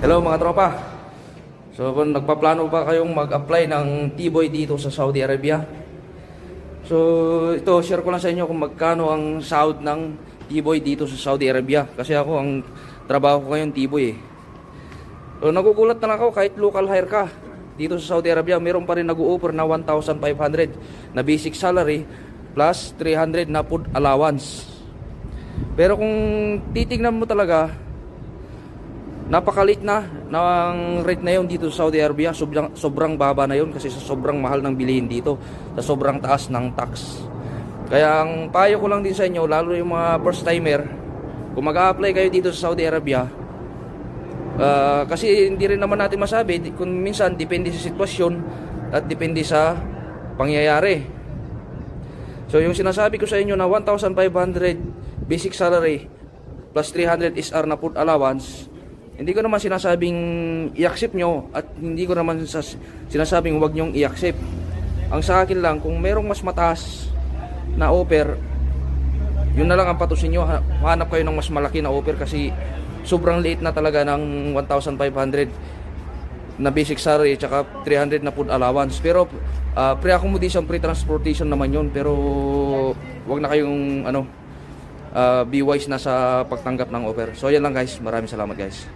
Hello mga tropa. So kung nagpaplano pa kayong mag-apply ng T-Boy dito sa Saudi Arabia, so ito share ko lang sa inyo kung magkano ang sahod ng T-Boy dito sa Saudi Arabia. Kasi ako ang trabaho ko ngayon T-Boy eh. So nagugulat na lang ako, kahit local hire ka dito sa Saudi Arabia, meron pa rin nag-o-offer na 1,500 na basic salary plus 300 na food allowance. Pero kung titignan mo talaga, napakalit na ng rate na yun dito sa Saudi Arabia. Sobrang baba na yun kasi sa sobrang mahal ng bilihin dito, sa sobrang taas ng tax. Kaya ang payo ko lang din sa inyo, lalo yung mga first timer, kung mag-a-apply kayo dito sa Saudi Arabia, kasi hindi rin naman natin masabi, kung minsan depende sa sitwasyon at depende sa pangyayari. So yung sinasabi ko sa inyo na 1,500 basic salary plus 300 SR na food allowance, hindi ko naman sinasabing i-accept nyo at hindi ko naman sinasabing huwag nyong i-accept. Ang sa akin lang, kung merong mas mataas na offer, yun na lang ang patusin nyo. Hanap kayo ng mas malaki na offer kasi sobrang liit na talaga ng 1,500 na basic salary at 300 na food allowance. Pero pre-accommodation, pre-transportation naman yun. Pero wag na kayong be wise na sa pagtanggap ng offer. So yan lang guys, maraming salamat guys.